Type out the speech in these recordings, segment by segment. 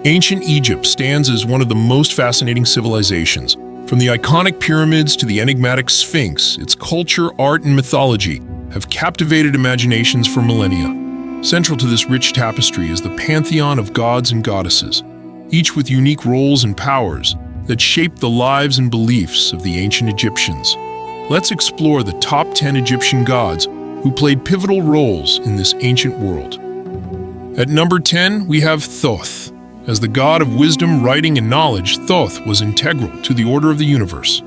Ancient Egypt stands as one of the most fascinating civilizations. From the iconic pyramids to the enigmatic Sphinx, its culture, art, and mythology have captivated imaginations for millennia. Central to this rich tapestry is the pantheon of gods and goddesses, each with unique roles and powers that shaped the lives and beliefs of the ancient Egyptians. Let's explore the top 10 Egyptian gods who played pivotal roles in this ancient world. At number 10, we have Thoth. As the god of wisdom, writing, and knowledge, Thoth was integral to the order of the universe.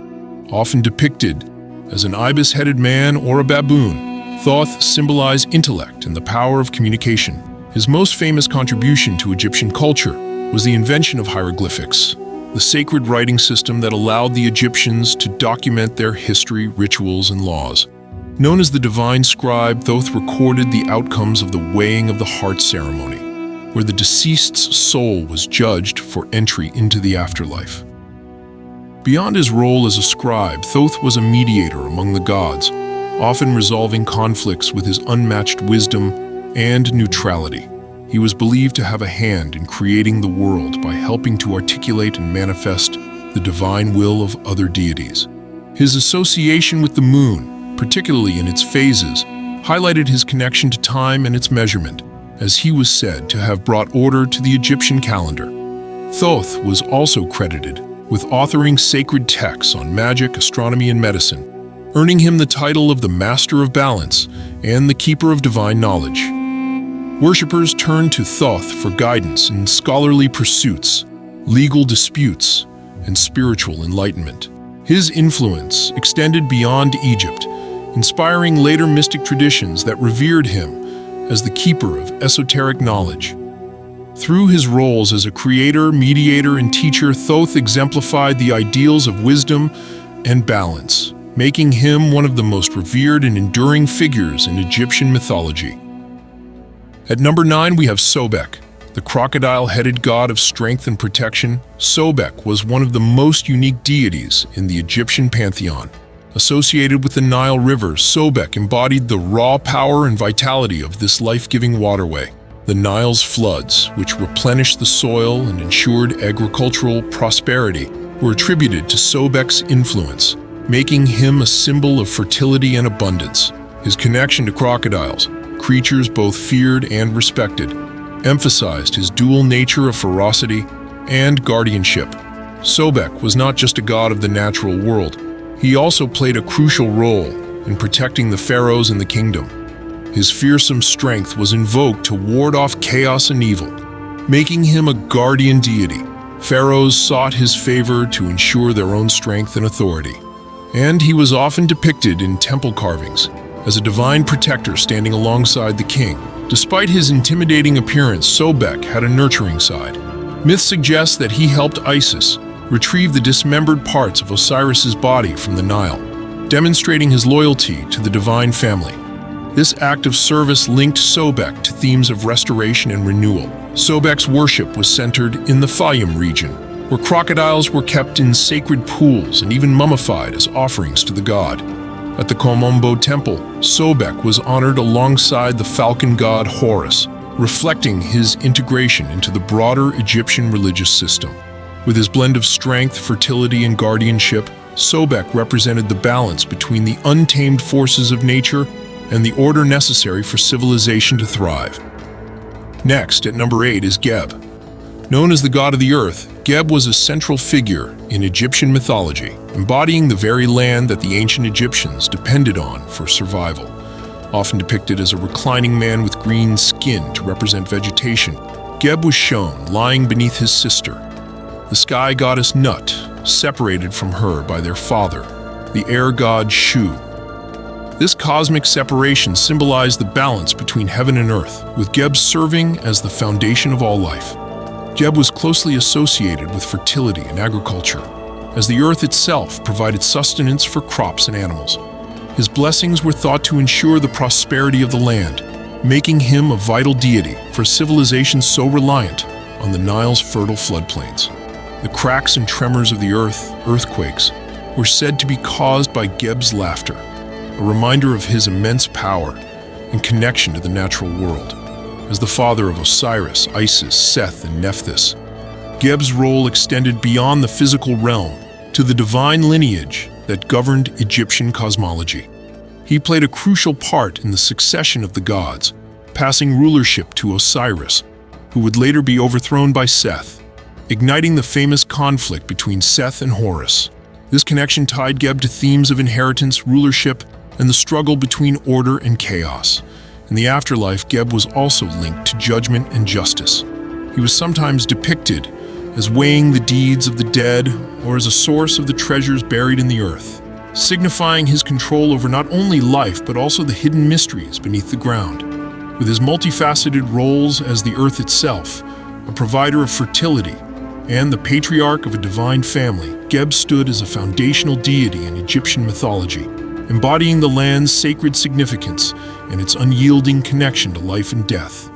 Often depicted as an ibis-headed man or a baboon, Thoth symbolized intellect and the power of communication. His most famous contribution to Egyptian culture was the invention of hieroglyphics, the sacred writing system that allowed the Egyptians to document their history, rituals, and laws. Known as the divine scribe, Thoth recorded the outcomes of the weighing of the heart ceremony, where the deceased's soul was judged for entry into the afterlife. Beyond his role as a scribe, Thoth was a mediator among the gods, often resolving conflicts with his unmatched wisdom and neutrality. He was believed to have a hand in creating the world by helping to articulate and manifest the divine will of other deities. His association with the moon, particularly in its phases, highlighted his connection to time and its measurement, as he was said to have brought order to the Egyptian calendar. Thoth was also credited with authoring sacred texts on magic, astronomy, and medicine, earning him the title of the Master of Balance and the Keeper of Divine Knowledge. Worshippers turned to Thoth for guidance in scholarly pursuits, legal disputes, and spiritual enlightenment. His influence extended beyond Egypt, inspiring later mystic traditions that revered him as the keeper of esoteric knowledge. Through his roles as a creator, mediator, and teacher, Thoth exemplified the ideals of wisdom and balance, making him one of the most revered and enduring figures in Egyptian mythology. At number 9, we have Sobek, the crocodile-headed god of strength and protection. Sobek was one of the most unique deities in the Egyptian pantheon. Associated with the Nile River, Sobek embodied the raw power and vitality of this life-giving waterway. The Nile's floods, which replenished the soil and ensured agricultural prosperity, were attributed to Sobek's influence, making him a symbol of fertility and abundance. His connection to crocodiles, creatures both feared and respected, emphasized his dual nature of ferocity and guardianship. Sobek was not just a god of the natural world. He also played a crucial role in protecting the pharaohs in the kingdom. His fearsome strength was invoked to ward off chaos and evil, making him a guardian deity. Pharaohs sought his favor to ensure their own strength and authority, and he was often depicted in temple carvings as a divine protector standing alongside the king. Despite his intimidating appearance, Sobek had a nurturing side. Myth suggests that he helped Isis retrieve the dismembered parts of Osiris's body from the Nile, demonstrating his loyalty to the divine family. This act of service linked Sobek to themes of restoration and renewal. Sobek's worship was centered in the Fayum region, where crocodiles were kept in sacred pools and even mummified as offerings to the god. At the Komombo temple, Sobek was honored alongside the falcon god Horus, reflecting his integration into the broader Egyptian religious system. With his blend of strength, fertility, and guardianship, Sobek represented the balance between the untamed forces of nature and the order necessary for civilization to thrive. Next, at number 8, is Geb. Known as the god of the earth, Geb was a central figure in Egyptian mythology, embodying the very land that the ancient Egyptians depended on for survival. Often depicted as a reclining man with green skin to represent vegetation, Geb was shown lying beneath his sister, the sky goddess Nut, separated from her by their father, the air god Shu. This cosmic separation symbolized the balance between heaven and earth, with Geb serving as the foundation of all life. Geb was closely associated with fertility and agriculture, as the earth itself provided sustenance for crops and animals. His blessings were thought to ensure the prosperity of the land, making him a vital deity for civilizations so reliant on the Nile's fertile floodplains. The cracks and tremors of the earth, earthquakes, were said to be caused by Geb's laughter, a reminder of his immense power and connection to the natural world. As the father of Osiris, Isis, Seth, and Nephthys, Geb's role extended beyond the physical realm to the divine lineage that governed Egyptian cosmology. He played a crucial part in the succession of the gods, passing rulership to Osiris, who would later be overthrown by Seth, igniting the famous conflict between Seth and Horus. This connection tied Geb to themes of inheritance, rulership, and the struggle between order and chaos. In the afterlife, Geb was also linked to judgment and justice. He was sometimes depicted as weighing the deeds of the dead or as a source of the treasures buried in the earth, signifying his control over not only life but also the hidden mysteries beneath the ground. With his multifaceted roles as the earth itself, a provider of fertility, and the patriarch of a divine family, Geb stood as a foundational deity in Egyptian mythology, embodying the land's sacred significance and its unyielding connection to life and death.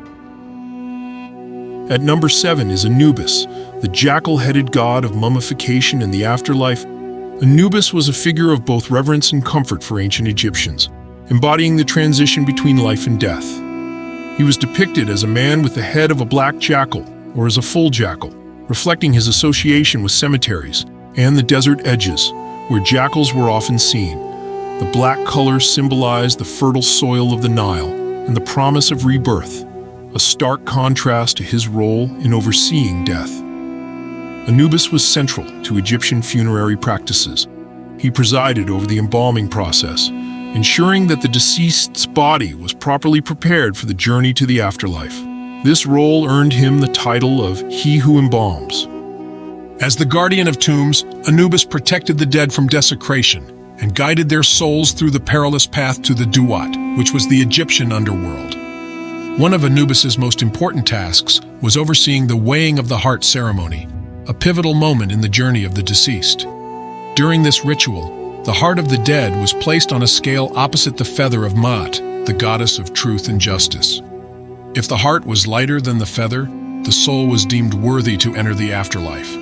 At number 7 is Anubis, the jackal-headed god of mummification and the afterlife. Anubis was a figure of both reverence and comfort for ancient Egyptians, embodying the transition between life and death. He was depicted as a man with the head of a black jackal, or as a full jackal, reflecting his association with cemeteries and the desert edges, where jackals were often seen. The black color symbolized the fertile soil of the Nile and the promise of rebirth, a stark contrast to his role in overseeing death. Anubis was central to Egyptian funerary practices. He presided over the embalming process, ensuring that the deceased's body was properly prepared for the journey to the afterlife. This role earned him the title of He Who Embalms. As the guardian of tombs, Anubis protected the dead from desecration and guided their souls through the perilous path to the Duat, which was the Egyptian underworld. One of Anubis's most important tasks was overseeing the weighing of the heart ceremony, a pivotal moment in the journey of the deceased. During this ritual, the heart of the dead was placed on a scale opposite the feather of Maat, the goddess of truth and justice. If the heart was lighter than the feather, the soul was deemed worthy to enter the afterlife.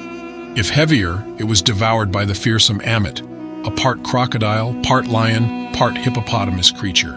If heavier, it was devoured by the fearsome Ammit, a part crocodile, part lion, part hippopotamus creature.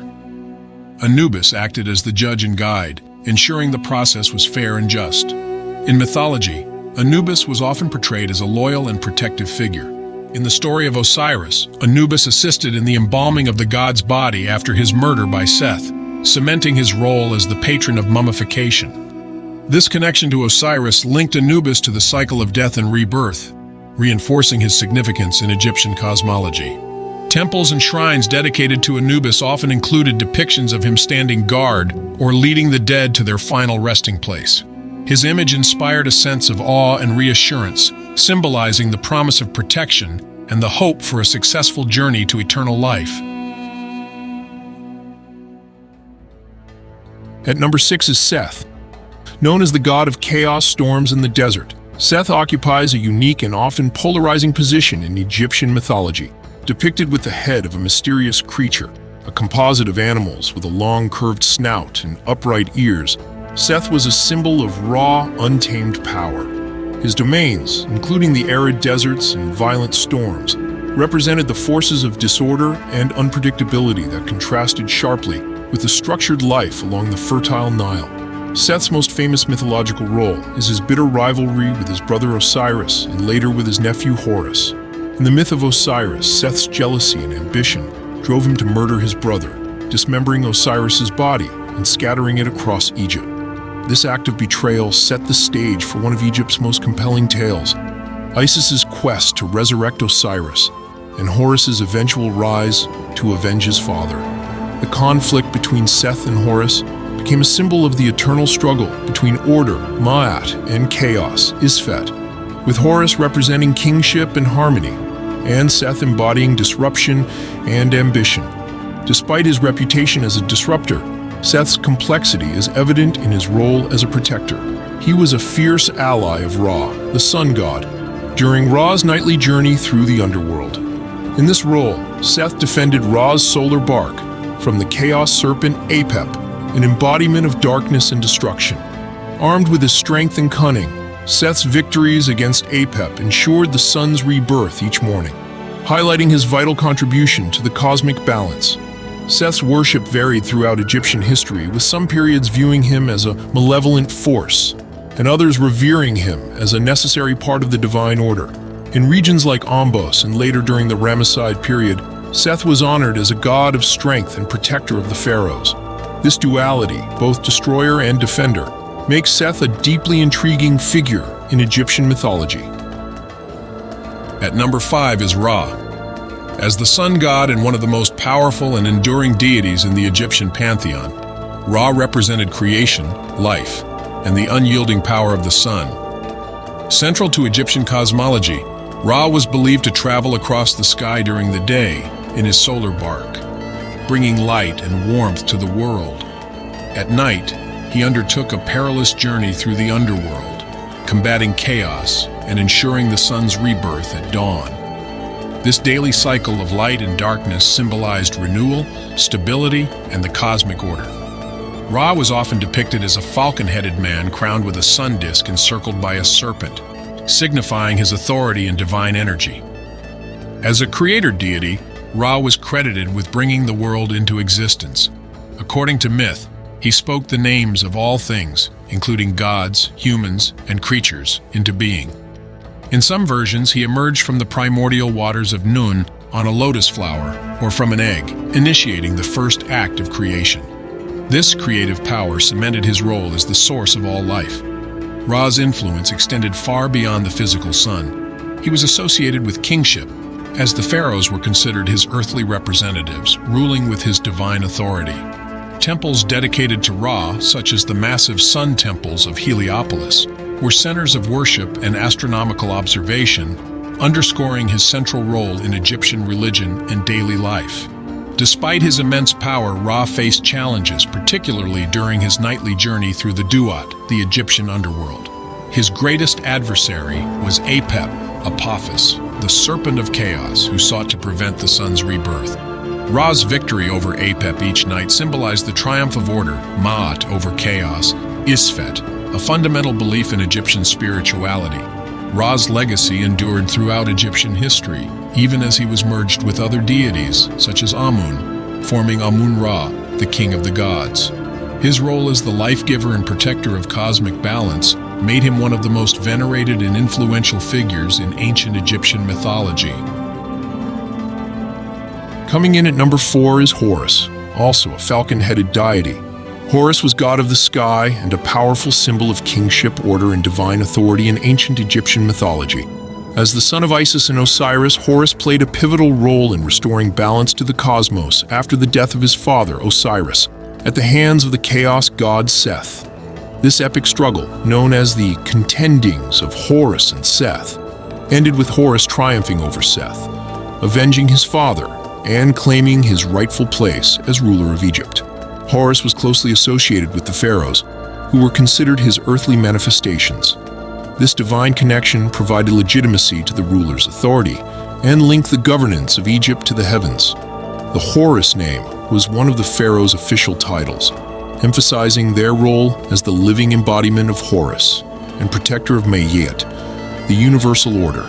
Anubis acted as the judge and guide, ensuring the process was fair and just. In mythology, Anubis was often portrayed as a loyal and protective figure. In the story of Osiris, Anubis assisted in the embalming of the god's body after his murder by Seth, cementing his role as the patron of mummification. This connection to Osiris linked Anubis to the cycle of death and rebirth, reinforcing his significance in Egyptian cosmology. Temples and shrines dedicated to Anubis often included depictions of him standing guard or leading the dead to their final resting place. His image inspired a sense of awe and reassurance, symbolizing the promise of protection and the hope for a successful journey to eternal life. At number 6 is Seth. Known as the god of chaos, storms, and the desert, Seth occupies a unique and often polarizing position in Egyptian mythology, depicted with the head of a mysterious creature, a composite of animals with a long curved snout and upright ears. Seth was a symbol of raw, untamed power. His domains, including the arid deserts and violent storms, represented the forces of disorder and unpredictability that contrasted sharply with the structured life along the fertile Nile. Seth's most famous mythological role is his bitter rivalry with his brother Osiris and later with his nephew Horus. In the myth of Osiris, Seth's jealousy and ambition drove him to murder his brother, dismembering Osiris's body and scattering it across Egypt. This act of betrayal set the stage for one of Egypt's most compelling tales, Isis's quest to resurrect Osiris and Horus's eventual rise to avenge his father. The conflict between Seth and Horus became a symbol of the eternal struggle between order, Ma'at, and chaos, Isfet, with Horus representing kingship and harmony, and Seth embodying disruption and ambition. Despite his reputation as a disruptor, Seth's complexity is evident in his role as a protector. He was a fierce ally of Ra, the sun god, during Ra's nightly journey through the underworld. In this role, Seth defended Ra's solar bark from the chaos serpent Apep, an embodiment of darkness and destruction. Armed with his strength and cunning, Seth's victories against Apep ensured the sun's rebirth each morning, highlighting his vital contribution to the cosmic balance. Seth's worship varied throughout Egyptian history, with some periods viewing him as a malevolent force, and others revering him as a necessary part of the divine order. In regions like Anubis and later during the Ramesside period, Seth was honored as a god of strength and protector of the pharaohs. This duality, both destroyer and defender, makes Seth a deeply intriguing figure in Egyptian mythology. At number 5 is Ra. As the sun god and one of the most powerful and enduring deities in the Egyptian pantheon, Ra represented creation, life, and the unyielding power of the sun. Central to Egyptian cosmology, Ra was believed to travel across the sky during the day in his solar bark, bringing light and warmth to the world. At night, he undertook a perilous journey through the underworld, combating chaos and ensuring the sun's rebirth at dawn. This daily cycle of light and darkness symbolized renewal, stability, and the cosmic order. Ra was often depicted as a falcon-headed man crowned with a sun disk encircled by a serpent, signifying his authority and divine energy. As a creator deity, Ra was credited with bringing the world into existence. According to myth, he spoke the names of all things, including gods, humans, and creatures, into being. In some versions, he emerged from the primordial waters of Nun on a lotus flower or from an egg, initiating the first act of creation. This creative power cemented his role as the source of all life. Ra's influence extended far beyond the physical sun. He was associated with kingship, as the pharaohs were considered his earthly representatives, ruling with his divine authority. Temples dedicated to Ra, such as the massive sun temples of Heliopolis, were centers of worship and astronomical observation, underscoring his central role in Egyptian religion and daily life. Despite his immense power, Ra faced challenges, particularly during his nightly journey through the Duat, the Egyptian underworld. His greatest adversary was Apep, Apophis, the serpent of chaos who sought to prevent the sun's rebirth. Ra's victory over Apep each night symbolized the triumph of order, Ma'at over chaos, Isfet, a fundamental belief in Egyptian spirituality. Ra's legacy endured throughout Egyptian history, even as he was merged with other deities, such as Amun, forming Amun Ra, the king of the gods. His role as the life-giver and protector of cosmic balance made him one of the most venerated and influential figures in ancient Egyptian mythology. Coming in at number 4 is Horus, also a falcon-headed deity. Horus was god of the sky and a powerful symbol of kingship, order, and divine authority in ancient Egyptian mythology. As the son of Isis and Osiris, Horus played a pivotal role in restoring balance to the cosmos after the death of his father, Osiris, at the hands of the chaos god Seth. This epic struggle, known as the contendings of Horus and Seth, ended with Horus triumphing over Seth, avenging his father and claiming his rightful place as ruler of Egypt. Horus was closely associated with the pharaohs, who were considered his earthly manifestations. This divine connection provided legitimacy to the ruler's authority and linked the governance of Egypt to the heavens. The Horus name was one of the pharaoh's official titles, emphasizing their role as the living embodiment of Horus and protector of Mayet, the universal order.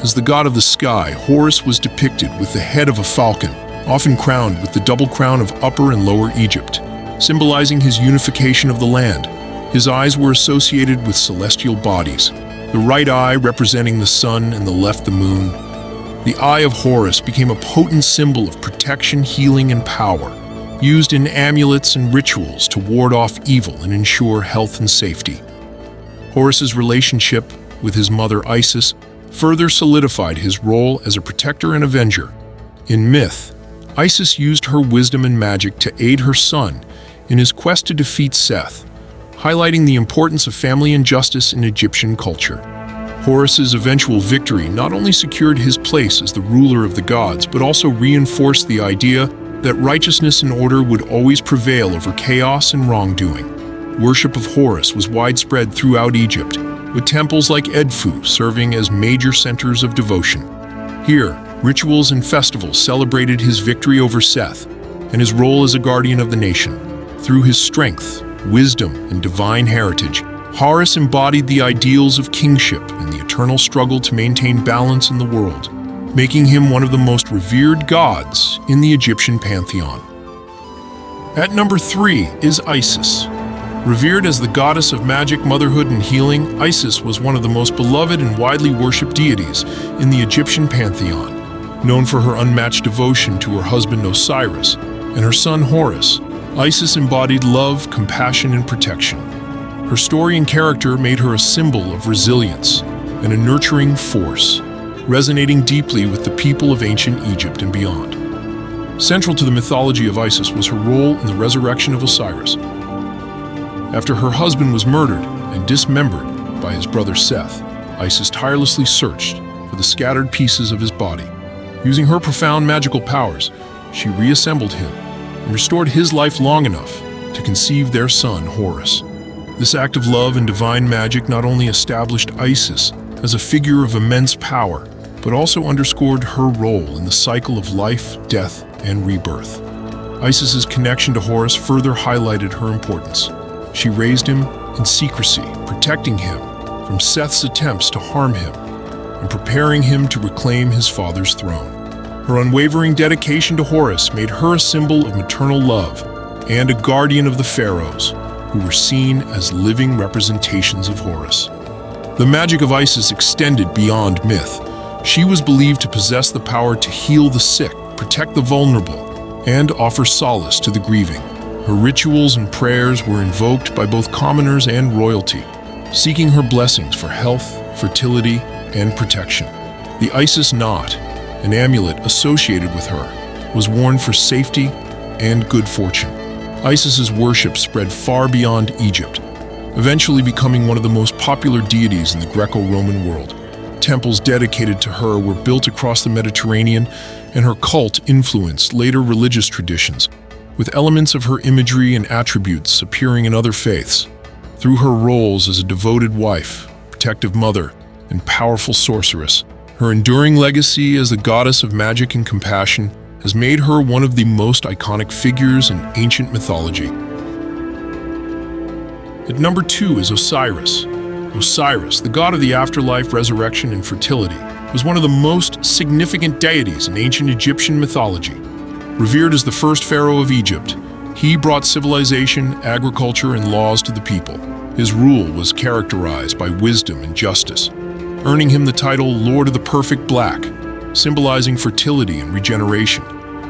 As the god of the sky, Horus was depicted with the head of a falcon, often crowned with the double crown of Upper and Lower Egypt, symbolizing his unification of the land. His eyes were associated with celestial bodies, the right eye representing the sun and the left the moon. The eye of Horus became a potent symbol of protection, healing, and power, used in amulets and rituals to ward off evil and ensure health and safety. Horus's relationship with his mother Isis further solidified his role as a protector and avenger. In myth, Isis used her wisdom and magic to aid her son in his quest to defeat Seth, highlighting the importance of family and justice in Egyptian culture. Horus's eventual victory not only secured his place as the ruler of the gods, but also reinforced the idea that righteousness and order would always prevail over chaos and wrongdoing. Worship of Horus was widespread throughout Egypt, with temples like Edfu serving as major centers of devotion. Here, rituals and festivals celebrated his victory over Seth and his role as a guardian of the nation. Through his strength, wisdom, and divine heritage, Horus embodied the ideals of kingship and the eternal struggle to maintain balance in the world, making him one of the most revered gods in the Egyptian pantheon. At number 3 is Isis. Revered as the goddess of magic, motherhood, and healing, Isis was one of the most beloved and widely worshipped deities in the Egyptian pantheon. Known for her unmatched devotion to her husband Osiris and her son Horus, Isis embodied love, compassion, and protection. Her story and character made her a symbol of resilience and a nurturing force, resonating deeply with the people of ancient Egypt and beyond. Central to the mythology of Isis was her role in the resurrection of Osiris. After her husband was murdered and dismembered by his brother Seth, Isis tirelessly searched for the scattered pieces of his body. Using her profound magical powers, she reassembled him and restored his life long enough to conceive their son, Horus. This act of love and divine magic not only established Isis as a figure of immense power, but also underscored her role in the cycle of life, death, and rebirth. Isis's connection to Horus further highlighted her importance. She raised him in secrecy, protecting him from Seth's attempts to harm him and preparing him to reclaim his father's throne. Her unwavering dedication to Horus made her a symbol of maternal love and a guardian of the pharaohs, who were seen as living representations of Horus. The magic of Isis extended beyond myth. She was believed to possess the power to heal the sick, protect the vulnerable, and offer solace to the grieving. Her rituals and prayers were invoked by both commoners and royalty, seeking her blessings for health, fertility, and protection. The Isis knot, an amulet associated with her, was worn for safety and good fortune. Isis's worship spread far beyond Egypt, eventually becoming one of the most popular deities in the Greco-Roman world. Temples dedicated to her were built across the Mediterranean, and her cult influenced later religious traditions, with elements of her imagery and attributes appearing in other faiths. Through her roles as a devoted wife, protective mother, and powerful sorceress, her enduring legacy as the goddess of magic and compassion has made her one of the most iconic figures in ancient mythology. At number 2 is Osiris. Osiris, the god of the afterlife, resurrection, and fertility, was one of the most significant deities in ancient Egyptian mythology. Revered as the first pharaoh of Egypt, he brought civilization, agriculture, and laws to the people. His rule was characterized by wisdom and justice, earning him the title Lord of the Perfect Black, symbolizing fertility and regeneration.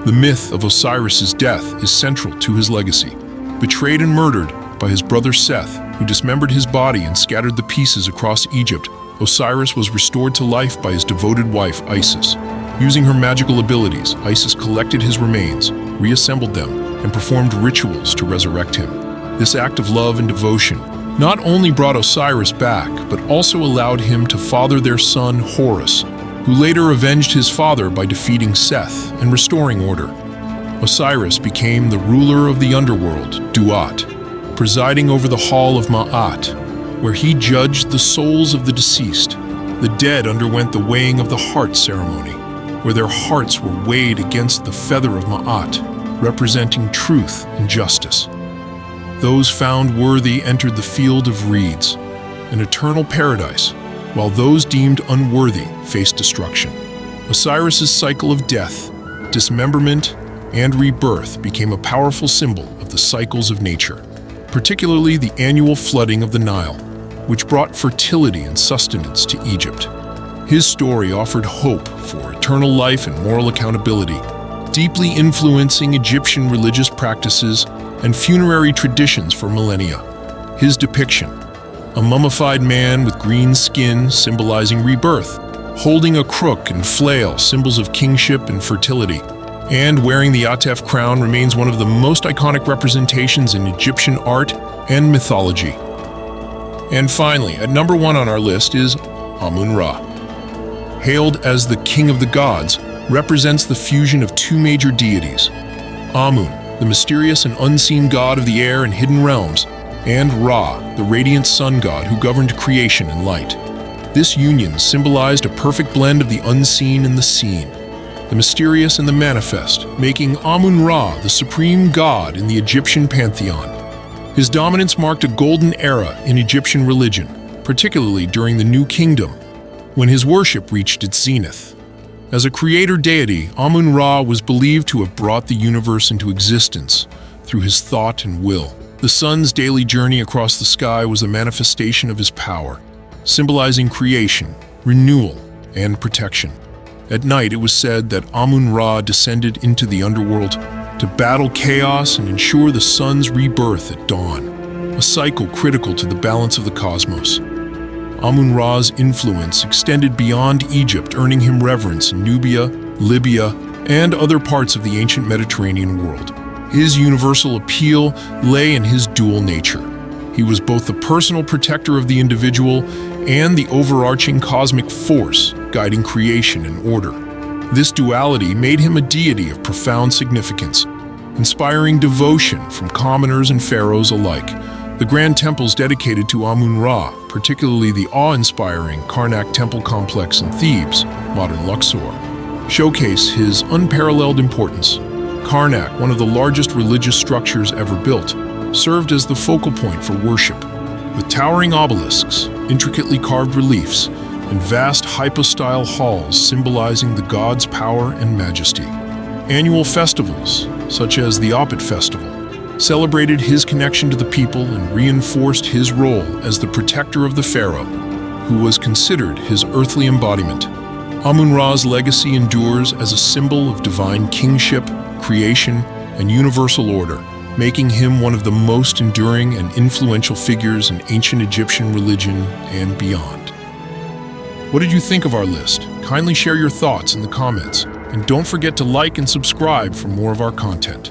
The myth of Osiris's death is central to his legacy. Betrayed and murdered by his brother Seth, who dismembered his body and scattered the pieces across Egypt, Osiris was restored to life by his devoted wife, Isis. Using her magical abilities, Isis collected his remains, reassembled them, and performed rituals to resurrect him. This act of love and devotion not only brought Osiris back, but also allowed him to father their son, Horus, who later avenged his father by defeating Seth and restoring order. Osiris became the ruler of the underworld, Duat, presiding over the Hall of Ma'at, where he judged the souls of the deceased. The dead underwent the weighing of the heart ceremony, where their hearts were weighed against the feather of Ma'at, representing truth and justice. Those found worthy entered the field of reeds, an eternal paradise, while those deemed unworthy faced destruction. Osiris's cycle of death, dismemberment, and rebirth became a powerful symbol of the cycles of nature, particularly the annual flooding of the Nile, which brought fertility and sustenance to Egypt. His story offered hope for eternal life and moral accountability, deeply influencing Egyptian religious practices and funerary traditions for millennia. His depiction, a mummified man with green skin symbolizing rebirth, holding a crook and flail, symbols of kingship and fertility, and wearing the Atef crown, remains one of the most iconic representations in Egyptian art and mythology. And finally, at number 1 on our list is Amun Ra. Hailed as the king of the gods, represents the fusion of two major deities: Amun, the mysterious and unseen god of the air and hidden realms, and Ra, the radiant sun god who governed creation and light. This union symbolized a perfect blend of the unseen and the seen, the mysterious and the manifest, making Amun Ra the supreme god in the Egyptian pantheon. His dominance marked a golden era in Egyptian religion, particularly during the New Kingdom, when his worship reached its zenith. As a creator deity, Amun Ra was believed to have brought the universe into existence through his thought and will. The sun's daily journey across the sky was a manifestation of his power, symbolizing creation, renewal, and protection. At night, it was said that Amun Ra descended into the underworld to battle chaos and ensure the sun's rebirth at dawn, a cycle critical to the balance of the cosmos. Amun Ra's influence extended beyond Egypt, earning him reverence in Nubia, Libya, and other parts of the ancient Mediterranean world. His universal appeal lay in his dual nature. He was both the personal protector of the individual and the overarching cosmic force guiding creation and order. This duality made him a deity of profound significance, inspiring devotion from commoners and pharaohs alike. The grand temples dedicated to Amun Ra, particularly the awe-inspiring Karnak Temple Complex in Thebes, modern Luxor, showcase his unparalleled importance. Karnak, one of the largest religious structures ever built, served as the focal point for worship, with towering obelisks, intricately carved reliefs, and vast hypostyle halls symbolizing the god's power and majesty. Annual festivals, such as the Opet Festival, celebrated his connection to the people and reinforced his role as the protector of the pharaoh, who was considered his earthly embodiment. Amun Ra's legacy endures as a symbol of divine kingship, creation, and universal order, making him one of the most enduring and influential figures in ancient Egyptian religion and beyond. What did you think of our list? Kindly share your thoughts in the comments, and don't forget to like and subscribe for more of our content.